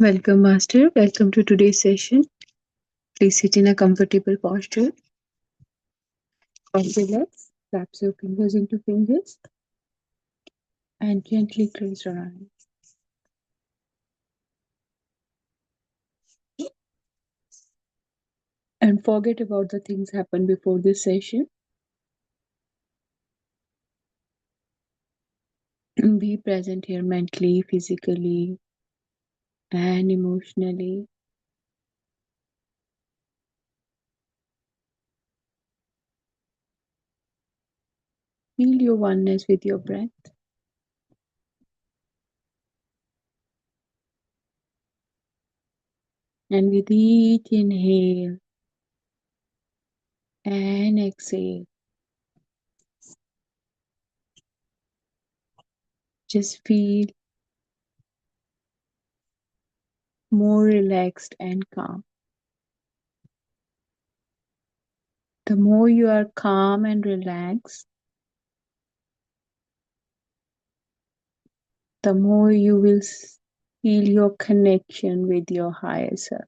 Welcome, Master. Welcome to today's session. Please sit in a comfortable posture or relax. Wrap your fingers into fingers and gently close your eyes. And forget about the things happened before this session. Be present here mentally, physically, and emotionally. Feel your oneness with your breath. And with each inhale and exhale, just feel more relaxed and calm. The more you are calm and relaxed, the more you will feel your connection with your higher self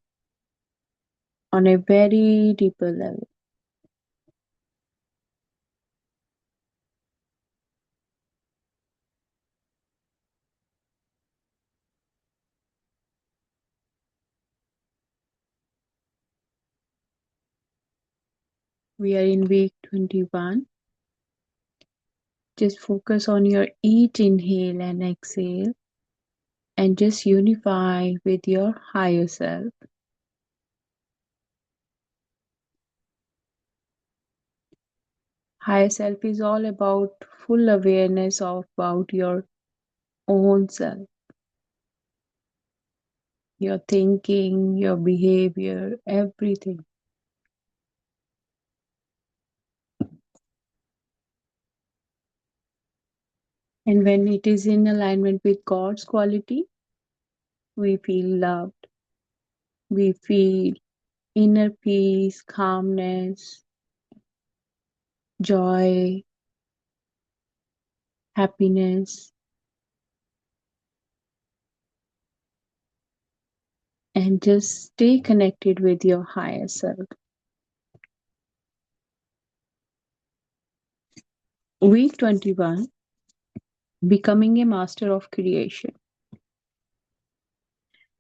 on a very deeper level. We are in week 21. Just focus on your each inhale and exhale and just unify with your higher self. Higher self is all about full awareness about your own self, your thinking, your behavior, everything. And when it is in alignment with God's quality, we feel loved, we feel inner peace, calmness, joy, happiness, and just stay connected with your higher self. Week 21, becoming a master of creation.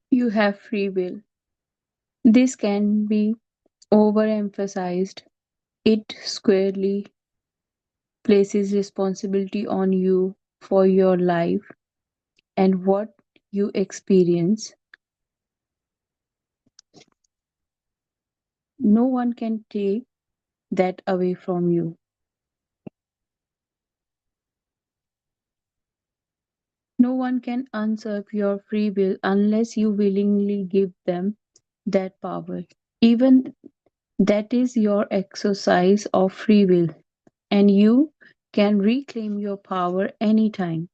You have free will. This can be overemphasized. It squarely places responsibility on you for your life and what you experience. No one can take that away from you. No one can usurp your free will unless you willingly give them that power. Even that is your exercise of free will, and you can reclaim your power anytime.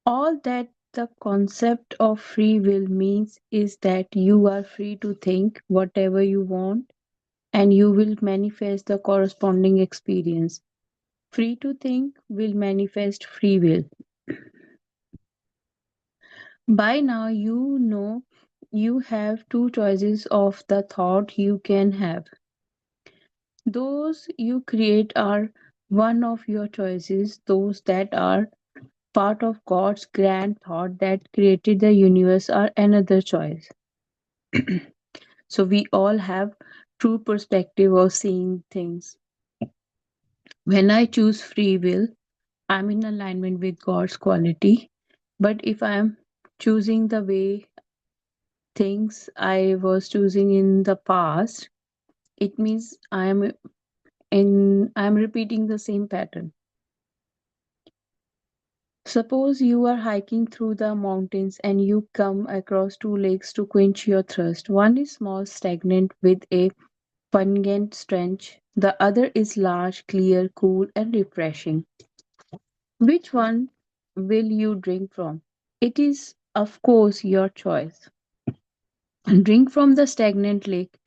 All that the concept of free will means is that you are free to think whatever you want and you will manifest the corresponding experience. Free to think will manifest free will. By now, you know you have two choices of the thought you can have. Those you create are one of your choices, those that are part of God's grand thought that created the universe are another choice. So we all have true perspective of seeing things. When I choose free will, I'm in alignment with God's quality. But if I'm choosing the way things I was choosing in the past, it means I'm repeating the same pattern. Suppose you are hiking through the mountains and you come across two lakes to quench your thirst. One is small, stagnant with a pungent stench. The other is large, clear, cool, and refreshing. Which one will you drink from? It is, of course, your choice. Drink from the stagnant lake,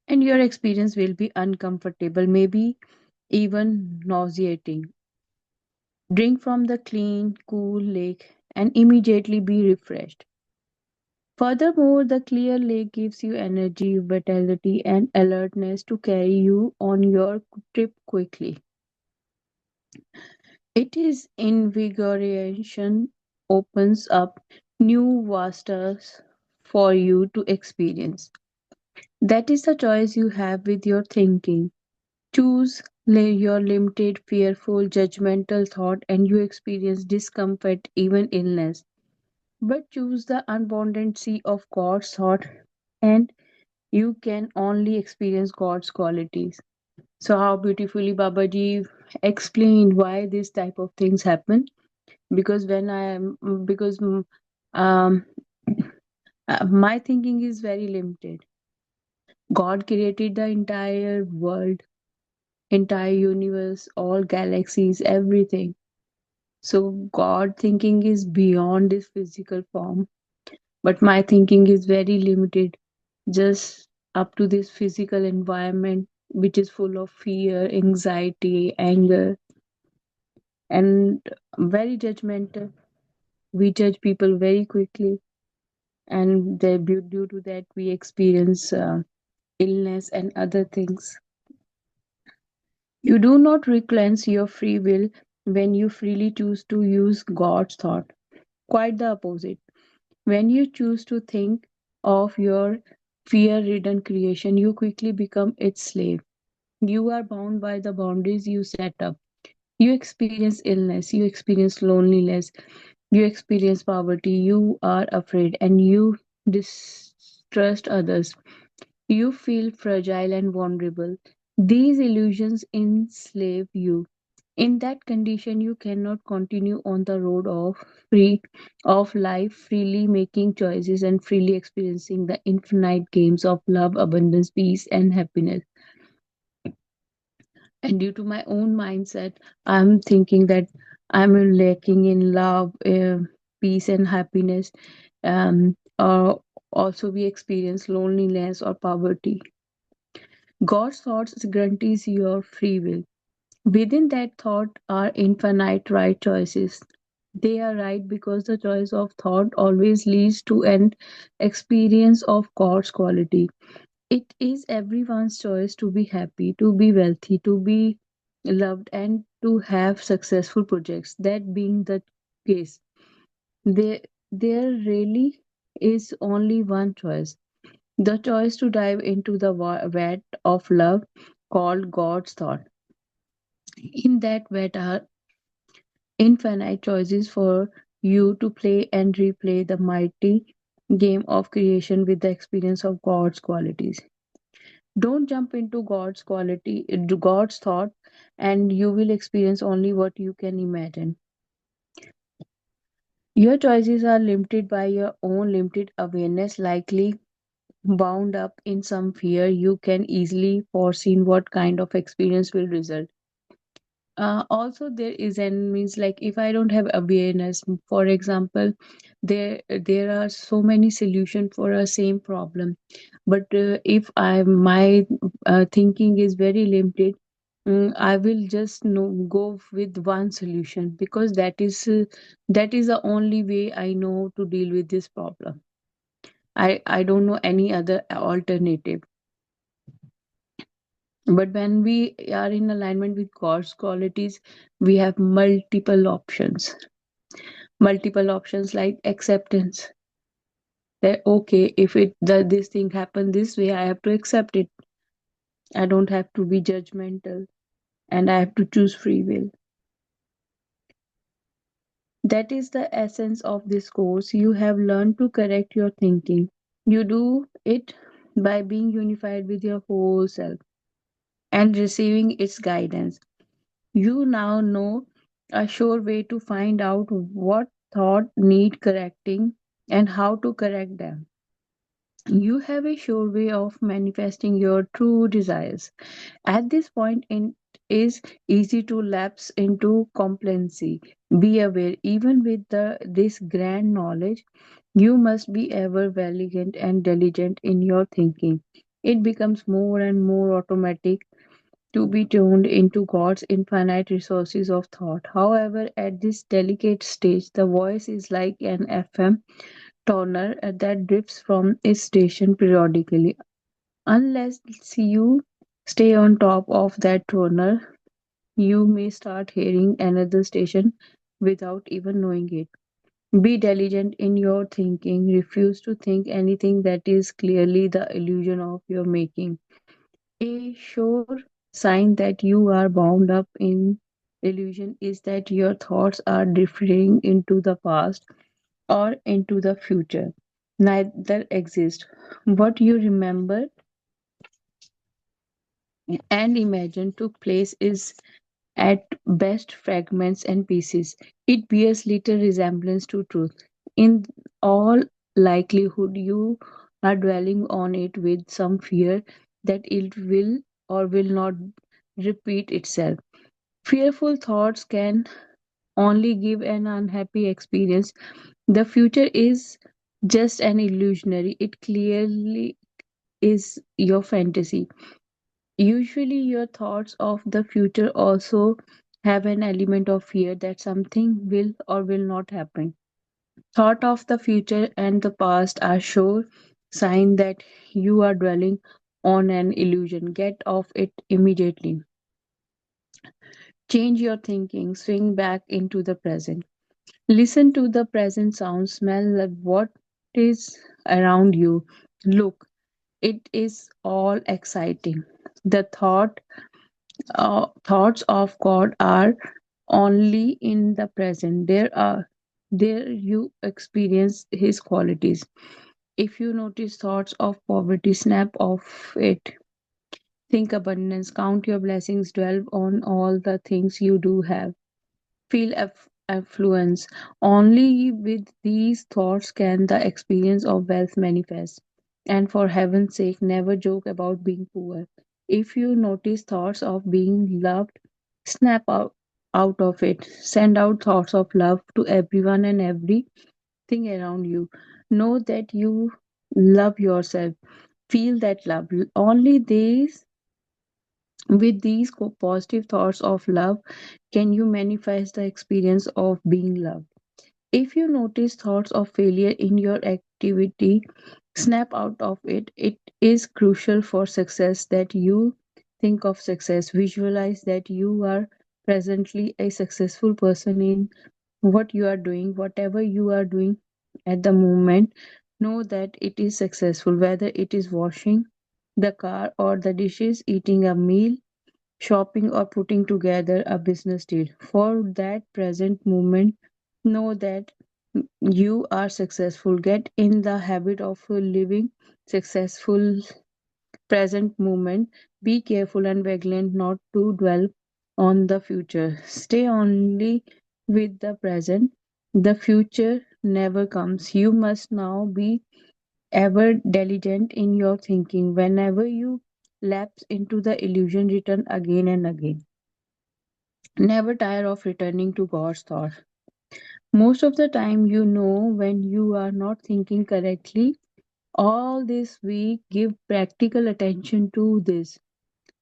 and your experience will be uncomfortable, maybe even nauseating. Drink from the clean, cool lake and immediately be refreshed. Furthermore, the clear lake gives you energy, vitality, and alertness to carry you on your trip quickly. It is invigoration opens up new vistas for you to experience. That is the choice you have with your thinking. Choose your limited, fearful, judgmental thought, and you experience discomfort, even illness. But choose the unbounded sea of God's thought, and you can only experience God's qualities. So, how beautifully Babaji explained why this type of things happen. Because when I am, because um, my thinking is very limited. God created the entire world, entire universe, all galaxies, everything. So God thinking is beyond this physical form, but my thinking is very limited, just up to this physical environment, which is full of fear, anxiety, anger, and very judgmental. We judge people very quickly, and due to that, we experience illness and other things. You do not recleanse your free will when you freely choose to use God's thought. Quite the opposite. When you choose to think of your fear ridden creation, you quickly become its slave. You are bound by the boundaries you set up. You experience illness, you experience loneliness, you experience poverty, you are afraid, and you distrust others. You feel fragile and vulnerable. These illusions enslave you. In that condition, you cannot continue on the road of life, freely making choices and freely experiencing the infinite games of love, abundance, peace, and happiness. And due to my own mindset, I'm thinking that I'm lacking in love, peace, and happiness. Or also, we experience loneliness or poverty. God's thoughts guarantees your free will. Within that thought are infinite right choices. They are right because the choice of thought always leads to an experience of God's quality. It is everyone's choice to be happy, to be wealthy, to be loved, and to have successful projects. That being the case, there, there really is only one choice, the choice to dive into the vat of love called God's thought. In that vat are infinite choices for you to play and replay the mighty game of creation with the experience of God's qualities. Don't jump into God's thought, and you will experience only what you can imagine. Your choices are limited by your own limited awareness, likely bound up in some fear. You can easily foresee what kind of experience will result. Also, there is and means like if I don't have awareness, for example, there are so many solutions for a same problem, but if I my thinking is very limited, I will just go with one solution because that is the only way I know to deal with this problem. I don't know any other alternative. But when we are in alignment with God's qualities, we have multiple options like acceptance. That okay, if this thing happened this way, I have to accept it. I don't have to be judgmental, and I have to choose free will. That is the essence of this course. You have learned to correct your thinking. You do it by being unified with your whole self and receiving its guidance. You now know a sure way to find out what thought need correcting and how to correct them. You have a sure way of manifesting your true desires. At this point, it is easy to lapse into complacency. Be aware, even with this grand knowledge, you must be ever vigilant and diligent in your thinking. It becomes more and more automatic to be tuned into God's infinite resources of thought. However, at this delicate stage, the voice is like an FM toner that drifts from its station periodically. Unless you stay on top of that toner, you may start hearing another station without even knowing it. Be diligent in your thinking. Refuse to think anything that is clearly the illusion of your making. A sure sign that you are bound up in illusion is that your thoughts are drifting into the past or into the future. Neither exist. What you remember and imagine took place is at best fragments and pieces. It bears little resemblance to truth. In all likelihood, you are dwelling on it with some fear that it will or will not repeat itself. Fearful thoughts can only give an unhappy experience. The future is just an illusionary, it clearly is your fantasy. Usually, your thoughts of the future also have an element of fear that something will or will not happen. Thought of the future and the past are sure sign that you are dwelling on an illusion. Get off it immediately. Change your thinking, swing back into the present. Listen to the present sound, smell what is around you. Look, it is all exciting. The thoughts of God are only in the present. There you experience His qualities. If you notice thoughts of poverty, snap off it. Think abundance, count your blessings, dwell on all the things you do have. Feel affluence. Only with these thoughts can the experience of wealth manifest. And for heaven's sake, never joke about being poor. If you notice thoughts of being loved, snap out of it. Send out thoughts of love to everyone and everything around you. Know that you love yourself. Feel that love. Only these with these positive thoughts of love can you manifest the experience of being loved. If you notice thoughts of failure in your activity, snap out of it. It is crucial for success that you think of success. Visualize that you are presently a successful person in what you are doing, whatever you are doing at the moment. Know that it is successful, whether it is washing the car or the dishes, eating a meal, shopping, or putting together a business deal. For that present moment, know that you are successful. Get in the habit of living successful present moment. Be careful and vigilant not to dwell on the future. Stay only with the present. The future never comes. You must now be ever diligent in your thinking. Whenever you lapse into the illusion, return again and again. Never tire of returning to God's thought. Most of the time, you know when you are not thinking correctly. All this week, give practical attention to this.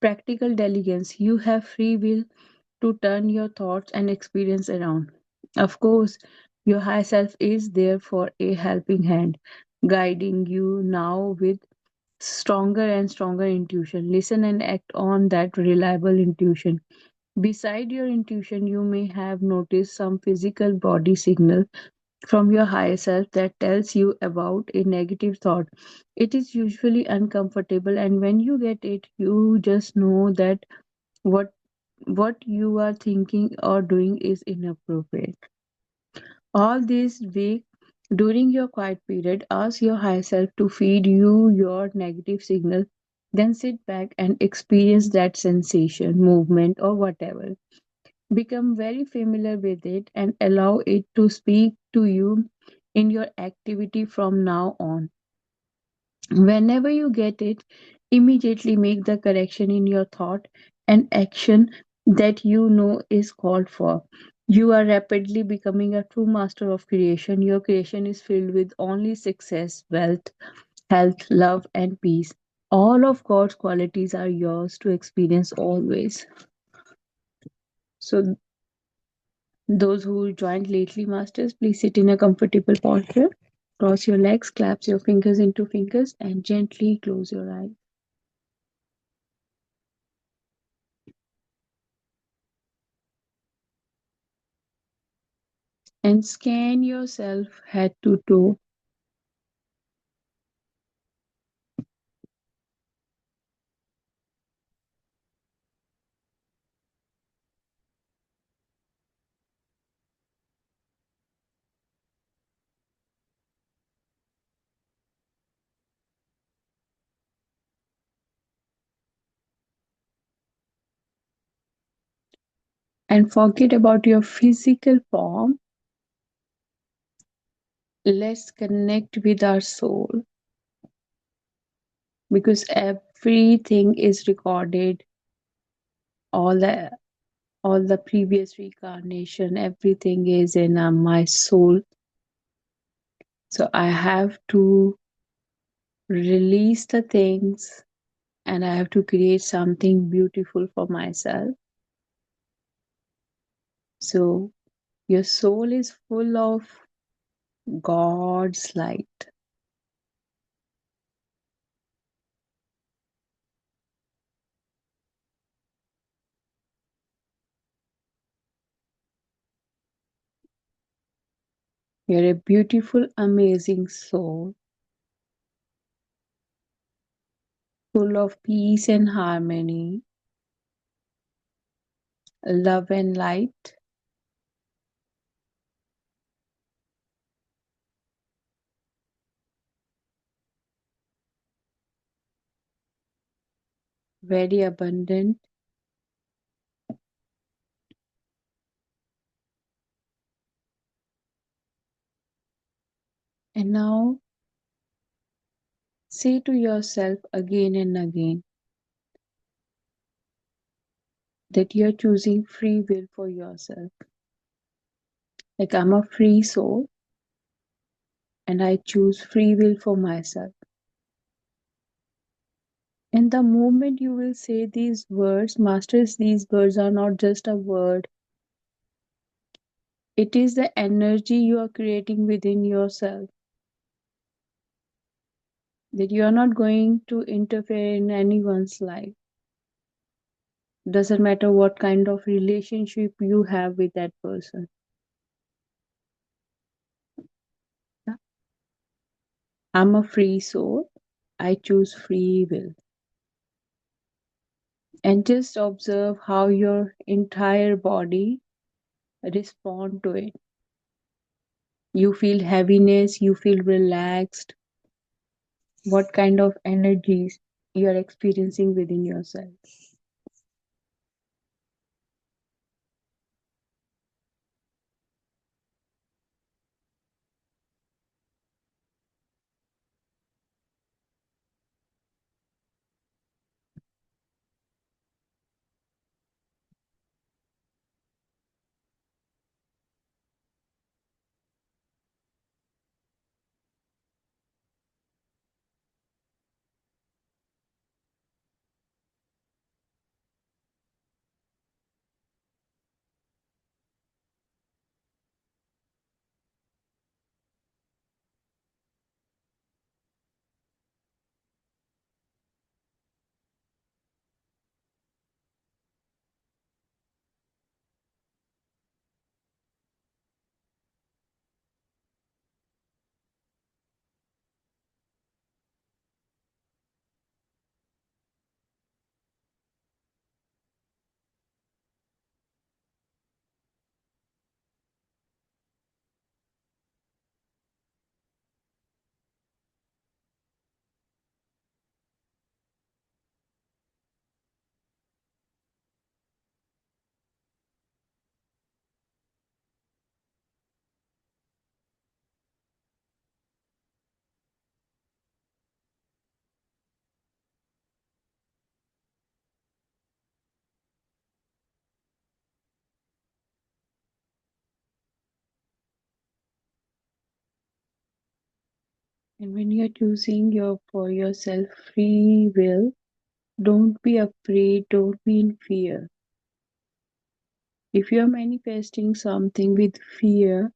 Practical diligence. You have free will to turn your thoughts and experience around. Of course, your high self is there for a helping hand, guiding you now with stronger and stronger intuition. Listen and act on that reliable intuition. Beside your intuition, you may have noticed some physical body signal from your higher self that tells you about a negative thought. It is usually uncomfortable, and when you get it, you just know that what what you are thinking or doing is inappropriate. All this week, during your quiet period, ask your higher self to feed you your negative signal. Then sit back and experience that sensation, movement, or whatever. Become very familiar with it and allow it to speak to you in your activity from now on. Whenever you get it, immediately make the correction in your thought and action that you know is called for. You are rapidly becoming a true master of creation. Your creation is filled with only success, wealth, health, love, and peace. All of God's qualities are yours to experience always. So, those who joined lately, masters, please sit in a comfortable posture. Cross your legs, clasp your fingers into fingers, and gently close your eyes. And scan yourself head to toe. And forget about your physical form. Let's connect with our soul because everything is recorded. All the all the previous reincarnation, everything is in my soul. So I have to release the things and I have to create something beautiful for myself. So your soul is full of God's light. You're a beautiful, amazing soul, full of peace and harmony, love and light. Very abundant. And now say to yourself again and again that you're choosing free will for yourself. Like I'm a free soul and I choose free will for myself. And the moment you will say these words, masters, these words are not just a word, it is the energy you are creating within yourself. That you are not going to interfere in anyone's life. Doesn't matter what kind of relationship you have with that person. I'm a free soul. I choose free will. And just observe how your entire body respond to it. You feel heaviness, you feel relaxed. What kind of energies you are experiencing within yourself. And when you're choosing your for yourself free will, don't be afraid, don't be in fear. If you're manifesting something with fear,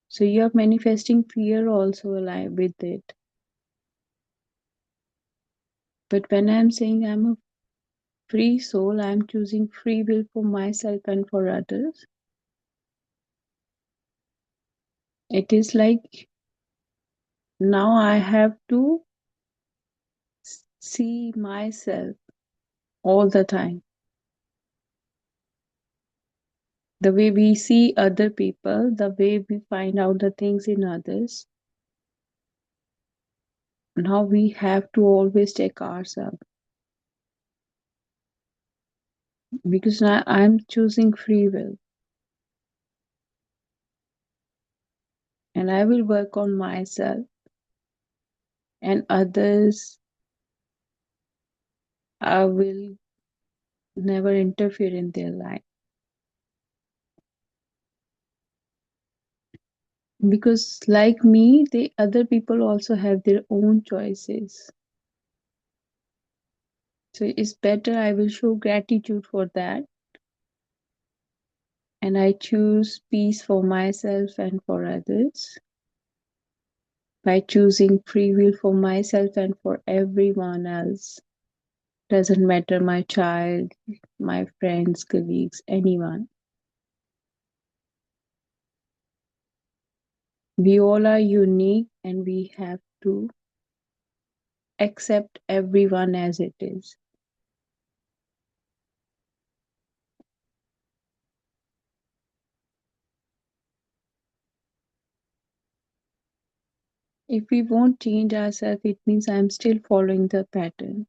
So you're manifesting fear also alive with it. But when I'm saying I'm a free soul, I'm choosing free will for myself and for others. It is like now I have to see myself all the time. The way we see other people, the way we find out the things in others, now we have to always check ourselves. Because now I'm choosing free will and I will work on myself and others. I will never interfere in their life. Because like me, the other people also have their own choices. So it's better I will show gratitude for that. And I choose peace for myself and for others by choosing free will for myself and for everyone else. Doesn't matter my child, my friends, colleagues, anyone. We all are unique and we have to accept everyone as it is. If we won't change ourselves, it means I'm still following the pattern.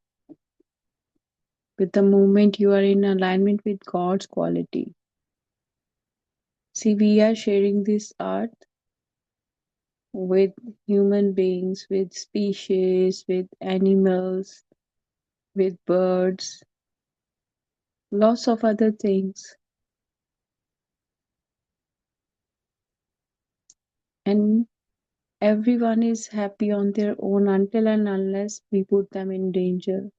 But the moment you are in alignment with God's quality, see, we are sharing this earth with human beings, with species, with animals, with birds, lots of other things. And everyone is happy on their own until and unless we put them in danger.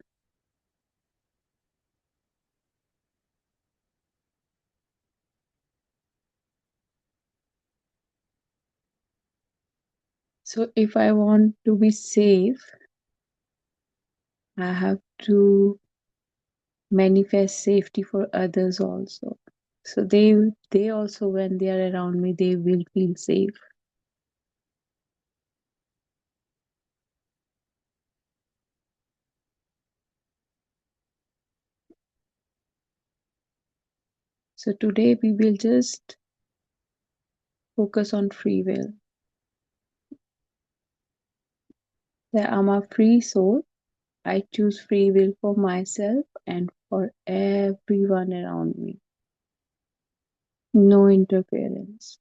So if I want to be safe, I have to manifest safety for others also. So they also, when they are around me, they will feel safe. So today we will just focus on free will. That I'm a free soul. I choose free will for myself and for everyone around me. No interference.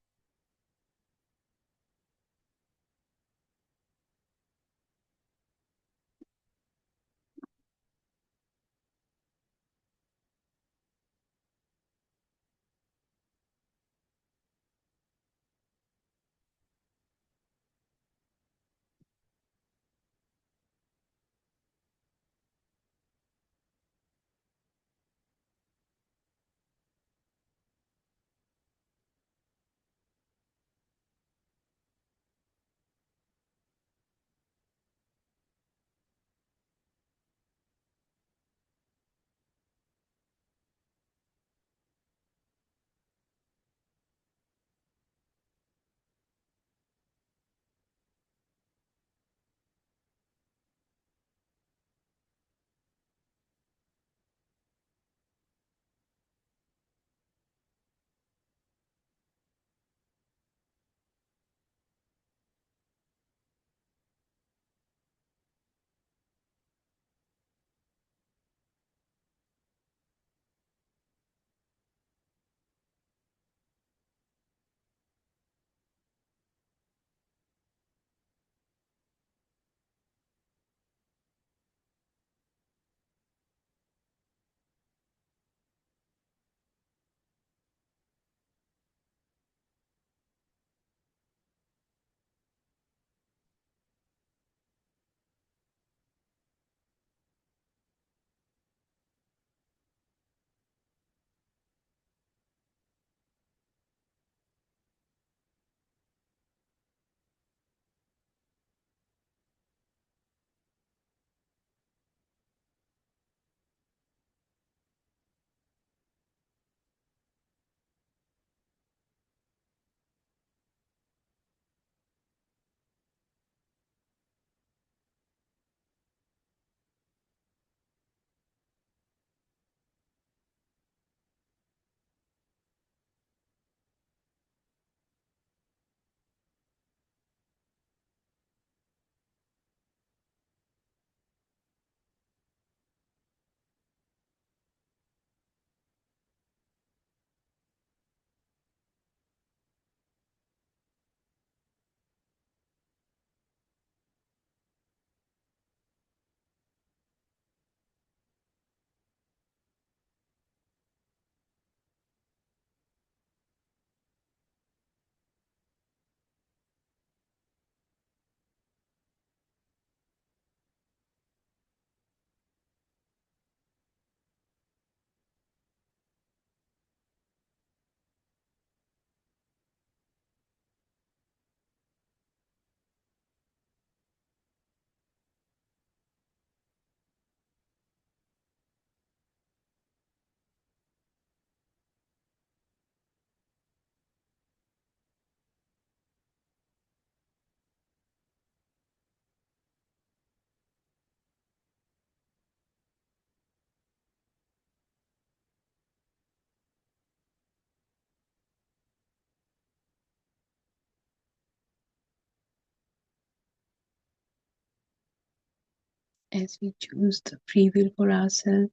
as we choose the free will for ourselves.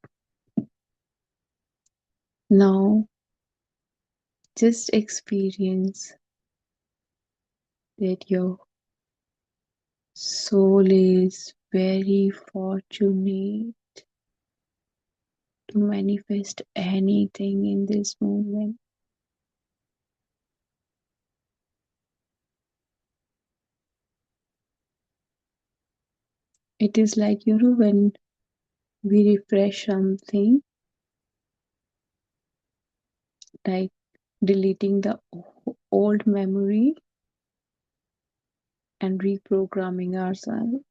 Now, just experience that your soul is very fortunate to manifest anything in this moment. It is like, when we refresh something, like deleting the old memory and reprogramming ourselves.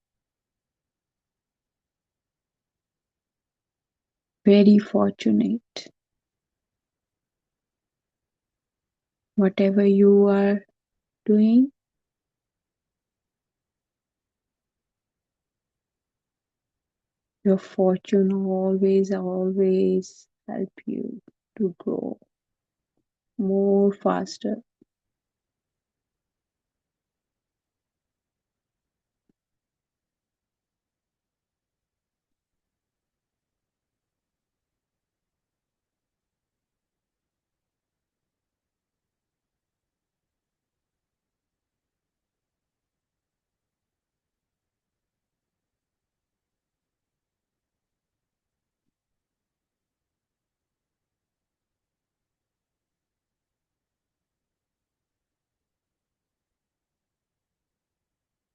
Very fortunate. Whatever you are doing, your fortune always help you to grow more faster.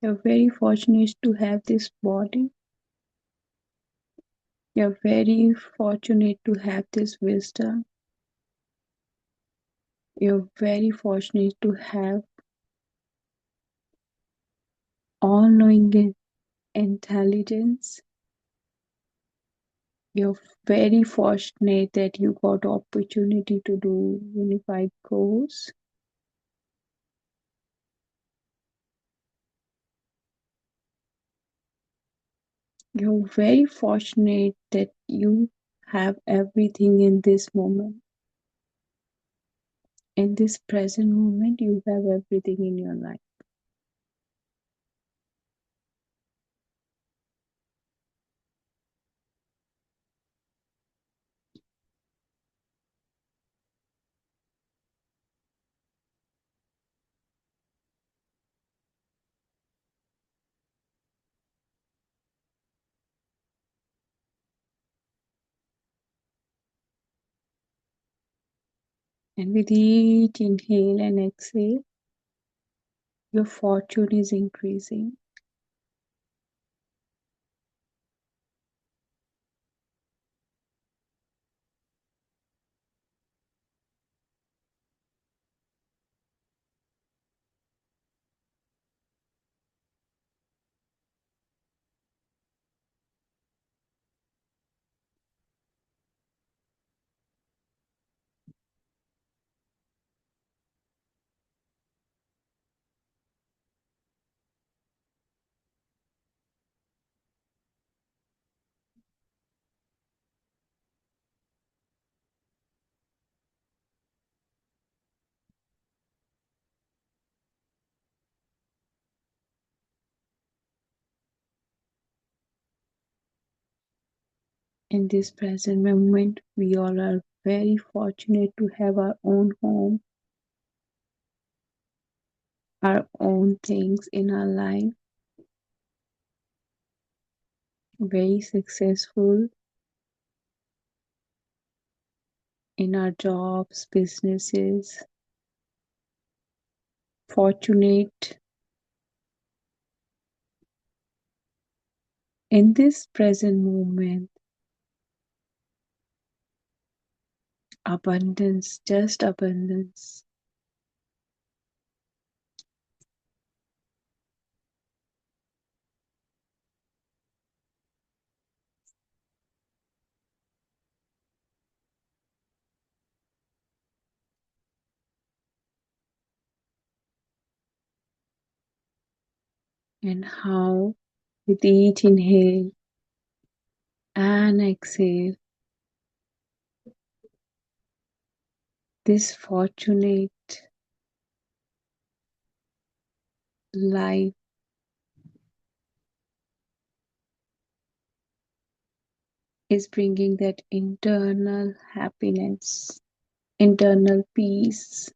You're very fortunate to have this body. You're very fortunate to have this wisdom. You're very fortunate to have all knowing intelligence. You're very fortunate that you got opportunity to do unified course. You're very fortunate that you have everything in this moment. In this present moment, you have everything in your life. And with each inhale and exhale, your fortune is increasing. In this present moment, we all are very fortunate to have our own home, our own things in our life, very successful in our jobs, businesses, fortunate in this present moment, abundance, just abundance. And how with each inhale and exhale, this fortunate life is bringing that internal happiness, internal peace,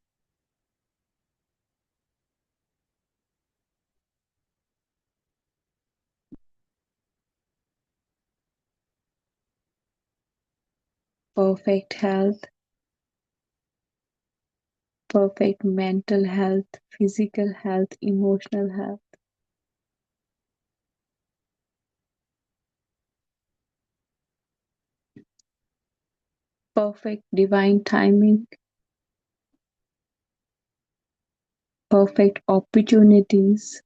perfect health, perfect mental health, physical health, emotional health, perfect divine timing, perfect opportunities,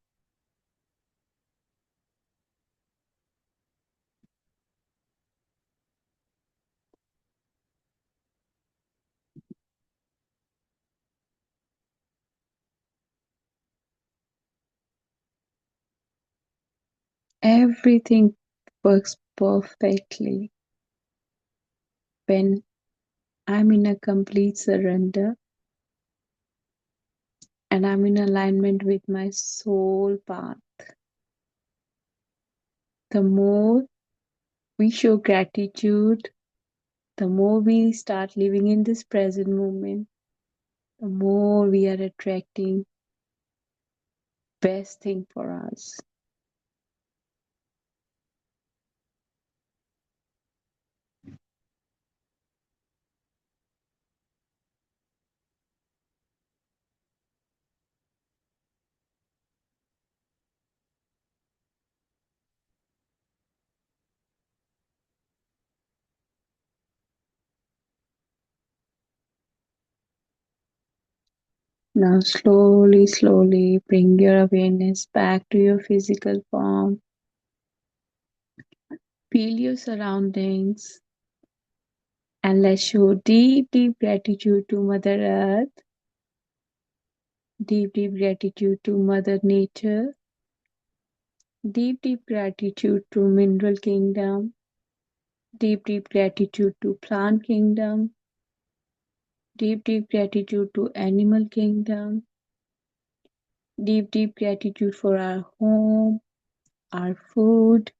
everything works perfectly when I'm in a complete surrender and I'm in alignment with my soul path. The more we show gratitude, the more we start living in this present moment, the more we are attracting best thing for us. Now slowly, slowly bring your awareness back to your physical form. Feel your surroundings and let's show deep, deep gratitude to Mother Earth, deep, deep gratitude to Mother Nature, deep, deep gratitude to Mineral Kingdom, deep, deep gratitude to Plant Kingdom, deep, deep gratitude to Animal Kingdom, deep, deep gratitude for our home, our food,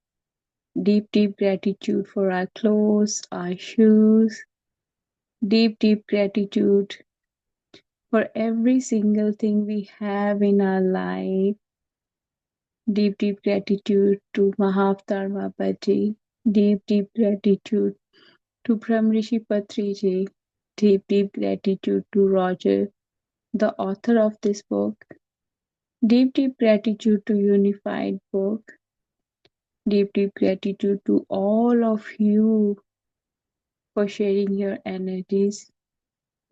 deep, deep gratitude for our clothes, our shoes, deep, deep gratitude for every single thing we have in our life. Deep, deep gratitude to Mahavatar Babaji. Deep, deep gratitude to Brahmrishi Patriji. Deep, deep gratitude to Roger, the author of this book. Deep, deep gratitude to Unified Book. Deep, deep gratitude to all of you for sharing your energies.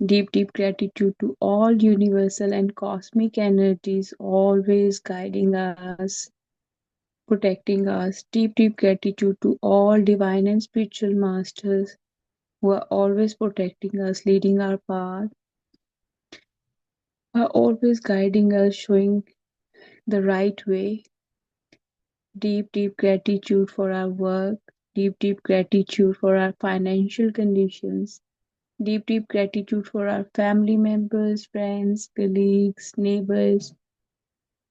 Deep, deep gratitude to all universal and cosmic energies always guiding us, protecting us. Deep, deep gratitude to all divine and spiritual masters who are always protecting us, leading our path, are always guiding us, showing the right way. Deep, deep gratitude for our work. Deep, deep gratitude for our financial conditions. Deep, deep gratitude for our family members, friends, colleagues, neighbors.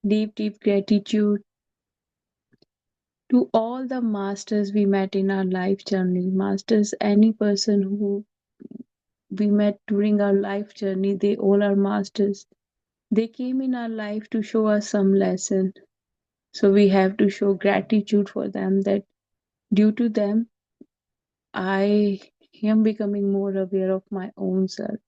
Deep, deep gratitude to all the masters we met in our life journey. Masters, any person who we met during our life journey, they all are masters. They came in our life to show us some lesson. So we have to show gratitude for them that due to them, I am becoming more aware of my own self.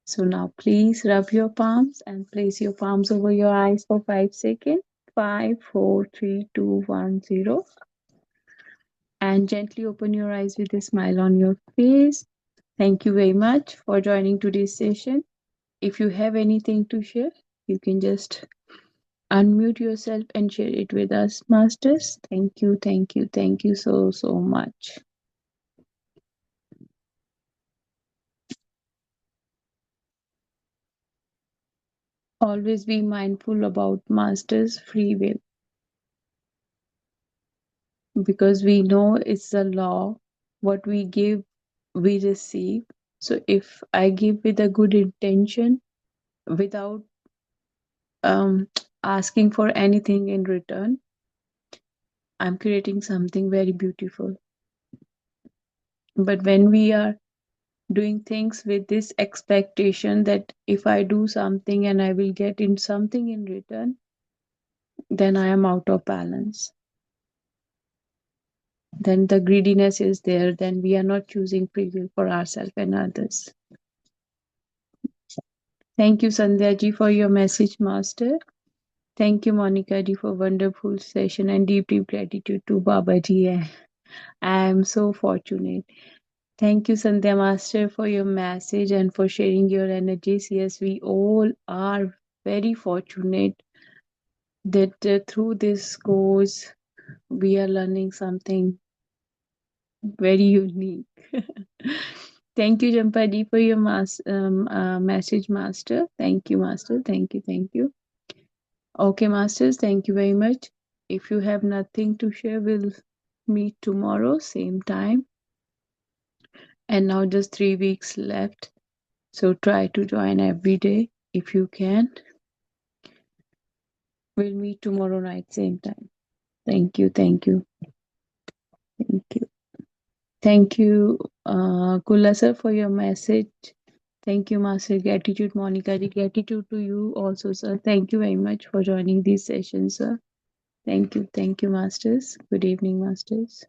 So now please rub your palms and place your palms over your eyes for 5 seconds. 5, 4, 3, 2, 1, 0. And gently open your eyes with a smile on your face. Thank you very much for joining today's session. If you have anything to share, you can just unmute yourself and share it with us, masters. Thank you, thank you, thank you so, so much. Always be mindful about masters' free will because we know it's the law. What we give, we receive. So if I give with a good intention, without um, asking for anything in return, I'm creating something very beautiful. But when we are doing things with this expectation that if I do something and I will get in something in return, then I am out of balance. Then the greediness is there. Then we are not choosing free will for ourselves and others. Thank you, Sandhya ji, for your message, Master. Thank you, Monica ji, for wonderful session and deep, deep gratitude to Babaji. I am so fortunate. Thank you, Sandhya Master, for your message and for sharing your energies. Yes, we all are very fortunate that through this course we are learning something very unique. Thank you, Jampadi, for your message, Master. Thank you, Master. Thank you, thank you. Okay, Masters, thank you very much. If you have nothing to share, we'll meet tomorrow, same time. And now just 3 weeks left. So try to join every day if you can. We'll meet tomorrow night, same time. Thank you, thank you, thank you. Thank you, Kula sir, for your message. Thank you, Master. Gratitude, Monica. Gratitude to you also, sir. Thank you very much for joining this session, sir. Thank you, Masters. Good evening, Masters.